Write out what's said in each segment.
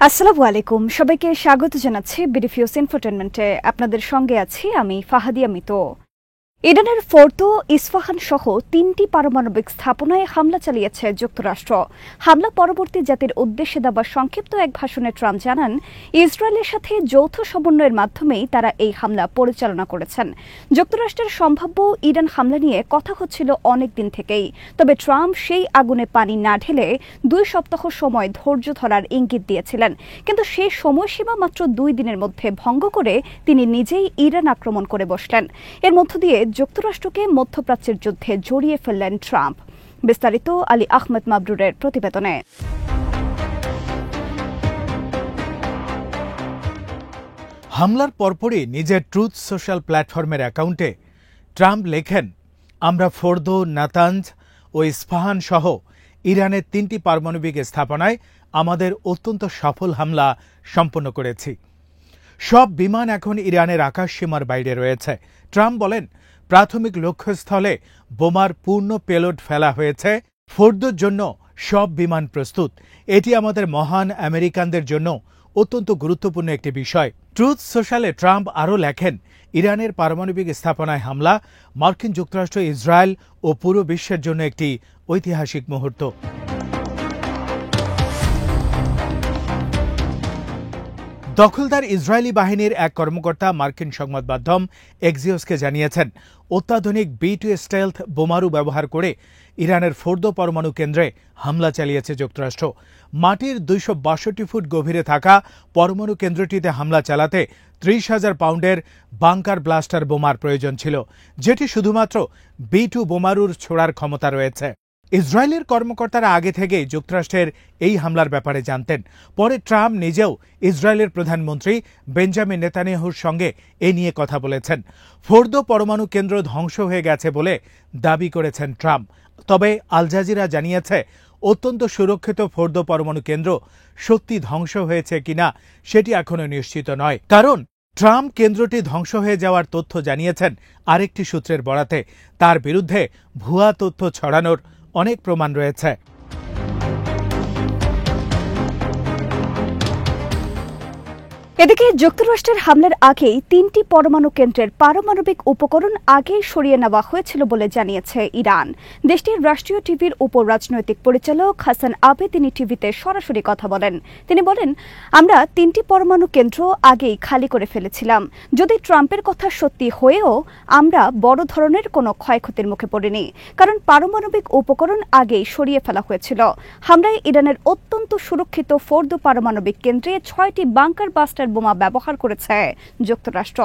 আসসালামু আলাইকুম, সবাইকে স্বাগত জানাচ্ছি বিডিফিউস ইনফোটেনমেন্টে। আপনাদের সঙ্গে আছি আমি ফাহাদিয়া মিতো। ইরানের ফোর্দো, ইস্ফাহান সহ ৩টি পারমাণবিক স্থাপনায় হামলা চালিয়েছে যুক্তরাষ্ট্র। হামলা পরবর্তী জাতির উদ্দেশ্যে দেওয়া সংক্ষিপ্ত এক ভাষণে ট্রাম্প জানান, ইসরায়েলের সাথে যৌথ সমন্বয়ের মাধ্যমেই তারা এই হামলা পরিচালনা করেছেন। যুক্তরাষ্ট্রের সম্ভাব্য ইরান হামলা নিয়ে কথা হচ্ছিল অনেক দিন থেকেই, তবে ট্রাম্প সেই আগুনে পানি না ঢেলে ২ সপ্তাহ সময় ধৈর্য ধরার ইঙ্গিত দিয়েছিলেন। কিন্তু সেই সময়সীমা মাত্র ২ দিনের মধ্যে ভঙ্গ করে তিনি নিজেই ইরান আক্রমণ করে বসলেন। এর মধ্য দিয়ে যুক্তরাষ্ট্রকে মধ্যপ্রাচ্যের যুদ্ধে জড়িয়ে ফেললেন ট্রাম্প। বিস্তারিত আলী আহমেদ মাবরুরের প্রতিবেদনে। হামলার পরপরই নিজের ট্রুথ সোশ্যাল প্ল্যাটফর্মের অ্যাকাউন্টে ট্রাম্প লেখেন, আমরা ফোর্দো, নাতানজ ও ইস্পাহান সহ ইরানের ৩টি পারমাণবিক স্থাপনায় আমাদের অত্যন্ত সফল হামলা সম্পন্ন করেছি। সব বিমান এখন ইরানের আকাশ সীমার বাইরে রয়েছে। ট্রাম্প বলেন, প্রাথমিক লক্ষ্যস্থলে বোমার পূর্ণ পেলোড ফেলা হয়েছে। ফোর্দোর জন্য সব বিমান প্রস্তুত। এটি আমাদের মহান আমেরিকানদের জন্য অত্যন্ত গুরুত্বপূর্ণ একটি বিষয়। ট্রুথ সোশ্যালে ট্রাম্প আরও লেখেন, ইরানের পারমাণবিক স্থাপনায় হামলা মার্কিন যুক্তরাষ্ট্র, ইসরায়েল ও পুরো বিশ্বের জন্য একটি ঐতিহাসিক মুহূর্ত। দখলদার ইসরায়েলি বাহিনীর এক কর্মকর্তা মার্কিন সংবাদ মাধ্যম এক্সিওসকে জানিয়েছেন, অত্যাধুনিক B2 স্টেলথ বোমারু ব্যবহার করে ইরানের ফোর্দো পরমাণু কেন্দ্রে হামলা চালিয়েছে যুক্তরাষ্ট্র। মাটির ২৬২ ফুট গভীরে থাকা পরমাণু কেন্দ্রটিতে হামলা চালাতে ৩০,০০০ পাউন্ডের বাংকার ব্লাস্টার বোমার প্রয়োজন ছিল, যেটি শুধুমাত্র B2 বোমারুর ছোড়ার ক্ষমতা রয়েছে। ইসরায়েলের কর্মকর্তারা আগে থেকেই যুক্তরাষ্ট্রের এই হামলার ব্যাপারে জানতেন। পরে ট্রাম্প নিজেও ইসরায়েলের প্রধানমন্ত্রী বেঞ্জামিন নেতানিয়াহুর সঙ্গে এ নিয়ে কথা বলেছেন। ফোর্দো পরমাণু কেন্দ্র ধ্বংস হয়ে গেছে বলে দাবি করেছেন ট্রাম্প। তবে আল জাজিরা জানিয়েছে, অত্যন্ত সুরক্ষিত ফোর্দো পরমাণু কেন্দ্র সত্যি ধ্বংস হয়েছে কিনা সেটি এখনো নিশ্চিত নয়। কারণ ট্রাম্প কেন্দ্রটি ধ্বংস হয়ে যাওয়ার তথ্য জানিয়েছেন আরেকটি সূত্রের বরাতে। তার বিরুদ্ধে ভুয়া তথ্য ছড়ানোর অনেক প্রমাণ রয়েছে। এদিকে যুক্তরাষ্ট্রের হামলার আগেই ৩টি পরমাণু কেন্দ্রের পারমাণবিক উপকরণ আগেই সরিয়ে নেওয়া হয়েছিল বলে জানিয়েছে ইরান। দেশটির রাষ্ট্রীয় টিভির উপরাজনৈতিক পরিচালক হাসান আবেদিনী টিভিতে সরাসরি কথা বলেন। তিনি বলেন, আমরা ৩টি পরমাণু কেন্দ্র আগেই খালি করে ফেলেছিলাম। যদি ট্রাম্পের কথা সত্যি হয়েও আমরা বড় ধরনের কোনো ক্ষয়ক্ষতির মুখে পড়িনি, কারণ পারমাণবিক উপকরণ আগেই সরিয়ে ফেলা হয়েছিল। হামলায় ইরানের অত্যন্ত সুরক্ষিত ফোর্দো পারমাণবিক কেন্দ্রে ৬টি বাংকার ব্লাস্টার বোমা ব্যবহার করেছে যুক্তরাষ্ট্র।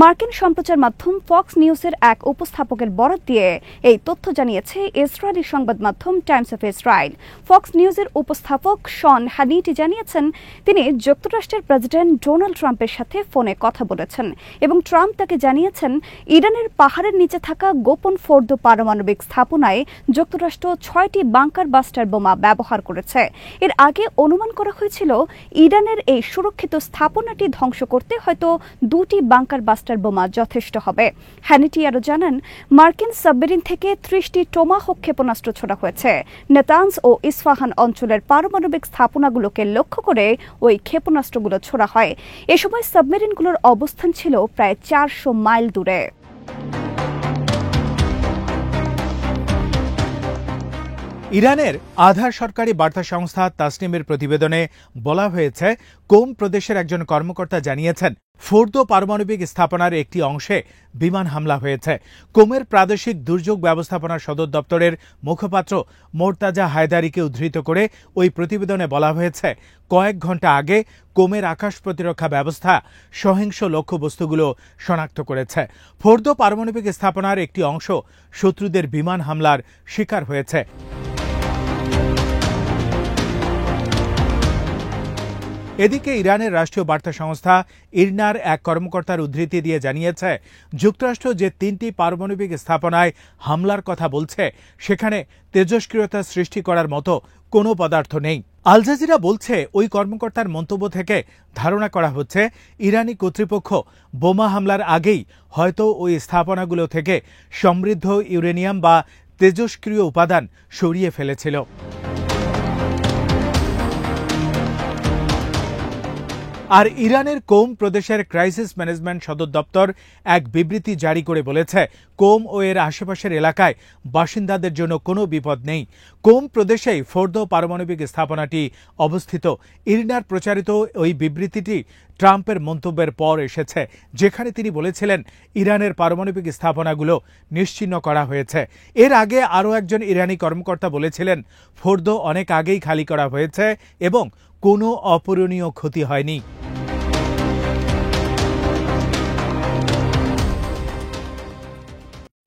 মার্কিন সম্প্রচার মাধ্যম ফক্স নিউজের এক উপস্থাপকের বরাত দিয়ে এই তথ্য জানিয়েছে ইসরায়েলি সংবাদ মাধ্যম টাইমস অফ ইসরায়েল। ফক্স নিউজের উপস্থাপক শন হানিটি জানিয়েছেন, তিনি যুক্তরাষ্ট্রের প্রেসিডেন্ট ডোনাল্ড ট্রাম্পের সাথে ফোনে কথা বলেছেন এবং ট্রাম্প তাকে জানিয়েছেন, ইরানের পাহাড়ের নিচে থাকা গোপন ফোর্দো পারমাণবিক স্থাপনায় যুক্তরাষ্ট্র ৬টি বাংকার ব্লাস্টার বোমা ব্যবহার করেছে। এর আগে অনুমান করা হয়েছিল, ইরানের এই সুরক্ষিত স্থাপনাটি ধ্বংস করতে হয়তো ২টি বাংকার ব্লাস্টার বোমা যথেষ্ট হবে। হ্যানিটি আরও জানান, মার্কিন সাবমেরিন থেকে ৩০টি টোমাহক ক্ষেপণাস্ত্র ছোড়া হয়েছে। নাতানজ ও ইস্ফাহান অঞ্চলের পারমাণবিক স্থাপনাগুলোকে লক্ষ্য করে ওই ক্ষেপণাস্ত্রগুলো ছোড়া হয়। এ সময় সাবমেরিনগুলোর অবস্থান ছিল প্রায় ৪০০ মাইল দূরে। ইরানের আধা সরকারি বার্তা সংস্থা তাসনিমের প্রতিবেদনে বলা হয়েছে, কোম প্রদেশের একজন কর্মকর্তা জানিয়েছেন, ফোর্দো পারমাণবিক স্থাপনার একটি অংশে বিমান হামলা হয়েছে। কোমের প্রাদেশিক দুর্যোগ ব্যবস্থাপনা সদর দপ্তরের মুখপাত্র মোর্তাজা হায়দারিকে উদ্ধৃত করে ওই প্রতিবেদনে বলা হয়েছে, কয়েক ঘণ্টা আগে কোমের আকাশ প্রতিরক্ষা ব্যবস্থা সহিংস লক্ষ্যবস্তুগুলো শনাক্ত করেছে। ফোর্দো পারমাণবিক স্থাপনার একটি অংশ শত্রুদের বিমান হামলার শিকার হয়েছে। এদিকে ইরানের রাষ্ট্রীয় বার্তা সংস্থা ইরনার এক কর্মকর্তার উদ্ধৃতি দিয়ে জানিয়েছে, যুক্তরাষ্ট্র যে ৩টি পারমাণবিক স্থাপনায় হামলার কথা বলছে, সেখানে তেজস্ক্রিয়তা সৃষ্টি করার মতো কোনো পদার্থ নেই। আল জাজিরা বলছে, ওই কর্মকর্তার মন্তব্য থেকে ধারণা করা হচ্ছে, ইরানি কর্তৃপক্ষ বোমা হামলার আগেই হয়তো ওই স্থাপনাগুলো থেকে সমৃদ্ধ ইউরেনিয়াম বা তেজস্ক্রিয় উপাদান সরিয়ে ফেলেছিল। আর ইরানের কোম প্রদেশের ক্রাইসিস ম্যানেজমেন্ট সদর দপ্তর এক বিবৃতি জারি করে বলেছে, কোম ও এর আশেপাশের এলাকায় বাসিন্দাদের জন্য কোনো বিপদ নেই। কোম প্রদেশেই ফোর্দো পারমাণবিক স্থাপনাটি অবস্থিত। ইরিনার প্রচারিত ওই বিবৃতিটি ট্রাম্পের মন্তব্যের পর এসেছে, যেখানে তিনি বলেছিলেন ইরানের পারমাণবিক স্থাপনাগুলো নিশ্চিহ্ন করা হয়েছে। এর আগে আরও একজন ইরানি কর্মকর্তা বলেছিলেন ফোর্দো অনেক আগেই খালি করা হয়েছে এবং কোনো অপূরণীয় ক্ষতি হয়নি।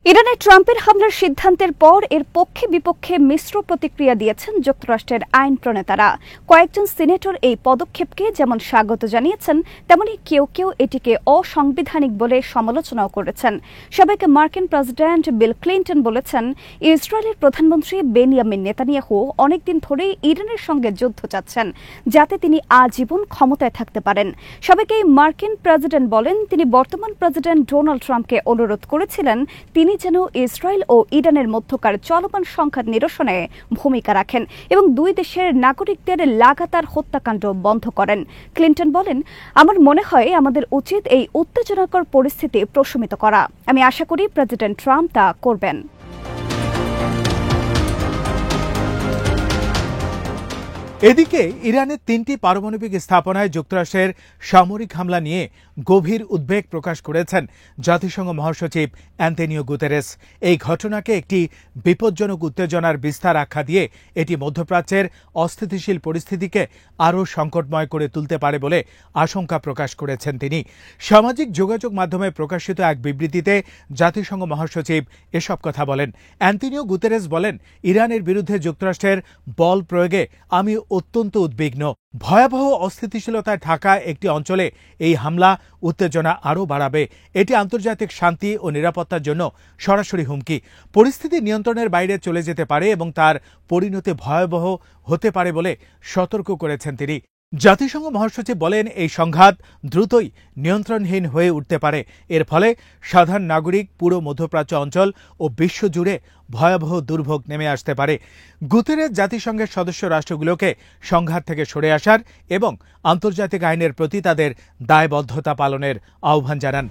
ইরানে ট্রাম্পের হামলার সিদ্ধান্তের পর এর পক্ষে বিপক্ষে মিশ্র প্রতিক্রিয়া দিয়েছেন যুক্তরাষ্ট্রের আইন প্রণেতারা। কয়েকজন সিনেটর এই পদক্ষেপকে যেমন স্বাগত জানিয়েছেন, তেমনি কেউ কেউ এটিকে অসাংবিধানিক বলে সমালোচনাও করেছেন। সাবেক মার্কিন প্রেসিডেন্ট বিল ক্লিন্টন বলেছেন, ইসরায়েলের প্রধানমন্ত্রী বেনিয়ামিন নেতানিয়াহু অনেকদিন ধরেই ইরানের সঙ্গে যুদ্ধ চাচ্ছেন, যাতে তিনি আজীবন ক্ষমতায় থাকতে পারেন। সাবেক এই মার্কিন প্রেসিডেন্ট বলেন, তিনি বর্তমান প্রেসিডেন্ট ডোনাল্ড ট্রাম্পকে অনুরোধ করেছিলেন তিনি যেন ইসরায়েল ও ইরানের মধ্যকার চলমান সংঘাত নিরসনে ভূমিকা রাখেন এবং দুই দেশের নাগরিকদের লাগাতার হত্যাকাণ্ড বন্ধ করেন। ক্লিন্টন বলেন, আমার মনে হয় আমাদের উচিত এই উত্তেজনাকর পরিস্থিতি প্রশমিত করা। আমি আশা করি প্রেসিডেন্ট ট্রাম্প তা করবেন। এদিকে ইরানের 3টি পারমাণবিক স্থাপনায় যুক্তরাষ্ট্রের সামরিক হামলা নিয়ে গভীর উদ্বেগ প্রকাশ করেছেন জাতিসংঘ মহাসচিব অ্যান্তোনিও গুতেরেস। এই ঘটনাকে একটি বিপজ্জনক উত্তেজনার বিস্তার আখ্যা দিয়ে এটি মধ্যপ্রাচ্যের অস্থিতিশীল পরিস্থিতিকে আরও সংকটময় করে তুলতে পারে বলে আশঙ্কা প্রকাশ করেছেন তিনি। সামাজিক যোগাযোগ মাধ্যমে প্রকাশিত এক বিবৃতিতে জাতিসংঘ মহাসচিব এসব কথা বলেন। অ্যান্তোনিও গুতেরেস বলেন, ইরানের বিরুদ্ধে যুক্তরাষ্ট্রের বল প্রয়োগে আমি অত্যন্ত উদ্বিগ্ন। ভয়াবহ অস্থিতিশীলতায় থাকা একটি অঞ্চলে এই হামলা উত্তেজনা আরও বাড়াবে। এটি আন্তর্জাতিক শান্তি ও নিরাপত্তার জন্য সরাসরি হুমকি। পরিস্থিতি নিয়ন্ত্রণের বাইরে চলে যেতে পারে এবং তার পরিণতি ভয়াবহ হতে পারে বলে সতর্ক করেছেন তিনি। জাতিসংঘ মহাসচিব বলেন, এই সংঘাত দ্রুতই নিয়ন্ত্রণহীন হয়ে উঠতে পারে। এর ফলে সাধারণ নাগরিক, পুরো মধ্যপ্রাচ্য অঞ্চল ও বিশ্বজুড়ে ভয়াবহ দুর্ভোগ নেমে আসতে পারে। গুতেরেস জাতিসংঘের সদস্য রাষ্ট্রগুলোকে সংঘাত থেকে সরে আসার এবং আন্তর্জাতিক আইনের প্রতি তাদের দায়বদ্ধতা পালনের আহ্বান জানান।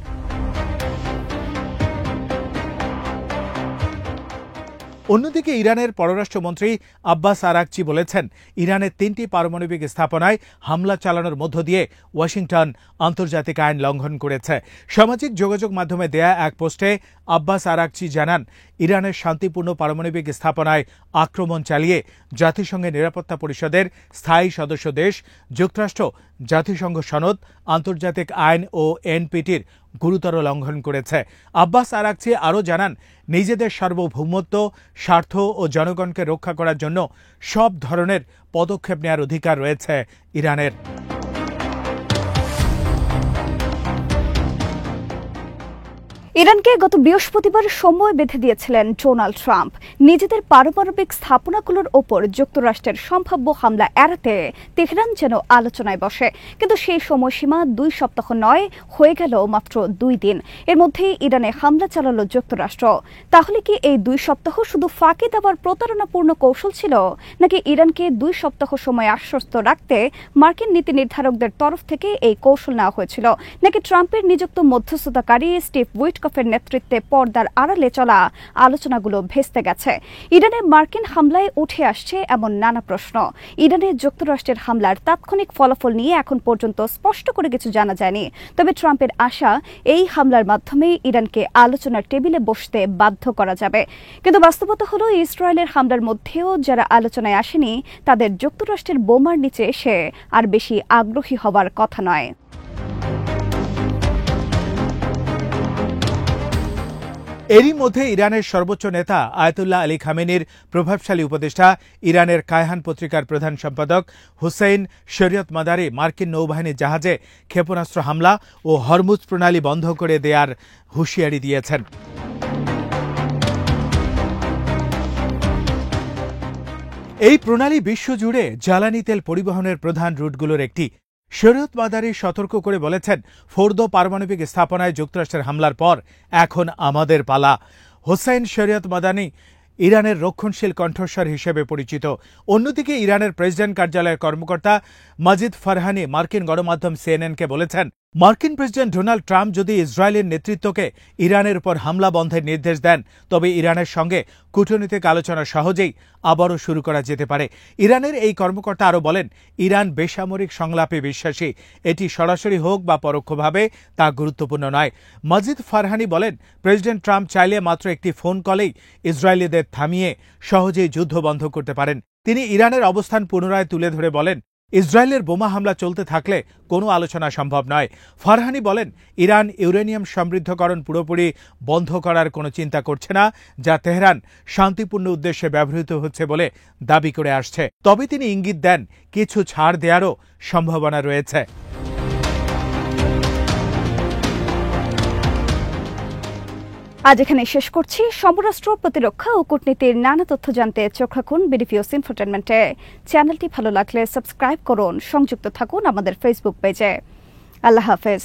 অন্যদিকে ইরানের পররাষ্ট্রমন্ত্রী আব্বাস আরাকচি বলেছেন, ইরানের 3টি পারমাণবিক স্থাপনায় হামলা চালানোর মধ্য দিয়ে ওয়াশিংটন আন্তর্জাতিক আইন লঙ্ঘন করেছে। সামাজিক যোগাযোগ মাধ্যমে দেয়া এক পোস্টে আব্বাস আরাকচি জানান, ইরানের শান্তিপূর্ণ পারমাণবিক স্থাপনায় আক্রমণ চালিয়ে জাতিসংঘের নিরাপত্তা পরিষদের স্থায়ী সদস্য দেশ যুক্তরাষ্ট্র জাতিসংঘ সনদ, আন্তর্জাতিক আইন ও এনপিটির গুরুতর লঙ্ঘন করেছে। আব্বাস আরাকচি আরও জানান, নিজেদের সার্বভৌমত্ব, স্বার্থ ও জনগণকে রক্ষা করার জন্য সব ধরনের পদক্ষেপ নেওয়ার অধিকার রয়েছে ইরানের। ইরানকে গত বৃহস্পতিবার সময় বেঁধে দিয়েছিলেন ডোনাল্ড ট্রাম্প। নিজেদের পারমাণবিক স্থাপনাগুলোর ওপর যুক্তরাষ্ট্রের সম্ভাব্য হামলা এড়াতে তেহরান যেন আলোচনায় বসে, কিন্তু সেই সময়সীমা 2 সপ্তাহ নয়, হয়ে গেল মাত্র 2 দিন। এর মধ্যেই ইরানে হামলা চালালো যুক্তরাষ্ট্র। তাহলে কি এই 2 সপ্তাহ শুধু ফাঁকি দেওয়ার প্রতারণাপূর্ণ কৌশল ছিল, নাকি ইরানকে 2 সপ্তাহ সময় আশ্বস্ত রাখতে মার্কিন নীতি নির্ধারকদের তরফ থেকে এই কৌশল নেওয়া হয়েছিল, নাকি ট্রাম্পের নিযুক্ত মধ্যস্থতাকারী স্টিভ উইটকফের নেতৃত্বে পর্দার আড়ালে চলা আলোচনাগুলো ভেস্তে গেছে? ইরানে মার্কিন হামলায় উঠে আসছে এমন নানা প্রশ্ন। ইরানে যুক্তরাষ্ট্রের হামলার তাৎক্ষণিক ফলাফল নিয়ে এখন পর্যন্ত স্পষ্ট করে কিছু জানা যায়নি। তবে ট্রাম্পের আশা, এই হামলার মাধ্যমে ইরানকে আলোচনার টেবিলে বসতে বাধ্য করা যাবে। কিন্তু বাস্তবতা হলো, ইসরায়েলের হামলার মধ্যেও যারা আলোচনায় আসেনি, তাদের যুক্তরাষ্ট্রের বোমার নিচে এসে আর বেশি আগ্রহী হওয়ার কথা নয়। এরই মধ্যে ইরানের সর্বোচ্চ নেতা আয়াতুল্লাহ আলী খামেনির প্রভাবশালী উপদেষ্টা, ইরানের কায়হান পত্রিকার প্রধান সম্পাদক হুসেইন শরিয়ত মাদারি মার্কিন নৌবাহিনীর জাহাজে ক্ষেপণাস্ত্র হামলা ও হরমুজ প্রণালী বন্ধ করে দেওয়ার হুঁশিয়ারি দিয়েছেন। এই প্রণালী বিশ্বজুড়ে জ্বালানি তেল পরিবহনের প্রধান রুটগুলোর একটি। শরিয়ত মাদারি সতর্ক করে বলেছেন, ফোর্দো পারমাণবিক স্থাপনায় যুক্তরাষ্ট্রের হামলার পর এখন আমাদের পালা। হোসাইন শরিয়ত মাদানি ইরানের রক্ষণশীল কণ্ঠস্বর হিসেবে পরিচিত। অন্যদিকে ইরানের প্রেসিডেন্ট কার্যালয়ের কর্মকর্তা মাজিদ ফারহানি মার্কিন গণমাধ্যম সিএনএনকে বলেছেন, মার্কিন প্রেসিডেন্ট ডোনাল্ড ট্রাম্প যদি ইসরায়েলের নেতৃত্বকে ইরানের উপর হামলা বন্ধের নির্দেশ দেন, তবে ইরানের সঙ্গে কূটনৈতিক আলোচনা সহজেই আবারও শুরু করা যেতে পারে। ইরানের এই কর্মকর্তা আরও বলেন, ইরান বেসামরিক সংলাপে বিশ্বাসী। এটি সরাসরি হোক বা পরোক্ষভাবে তা গুরুত্বপূর্ণ নয়। মাজিদ ফারহানি বলেন, প্রেসিডেন্ট ট্রাম্প চাইলে মাত্র একটি ফোন কলেই ইসরায়েলিদের থামিয়ে সহজেই যুদ্ধ বন্ধ করতে পারেন। তিনি ইরানের অবস্থান পুনরায় তুলে ধরে বলেন, ইসরায়েলের বোমা হামলা চলতে থাকলে কোনো আলোচনা সম্ভব নয়। ফারহানি বলেন, ইরান ইউরেনিয়াম সমৃদ্ধকরণ পুরোপুরি বন্ধ করার কোনো চিন্তা করছে না, যা তেহরান শান্তিপূর্ণ উদ্দেশ্যে ব্যবহৃত হচ্ছে বলে দাবি করে আসছে। তবে তিনি ইঙ্গিত দেন, কিছু ছাড় দেওয়ারও সম্ভাবনা রয়েছে। আজ এখানে শেষ করছি। সমরাষ্ট্র, প্রতিরক্ষা ও কূটনীতির নানা তথ্য জানতে চোখ রাখুন বিডিপিওস ইনফোটেনমেন্টে। চ্যানেলটি ভালো লাগলে সাবস্ক্রাইব করুন, সংযুক্ত থাকুন আমাদের ফেসবুক পেজে। আল্লাহ হাফেজ।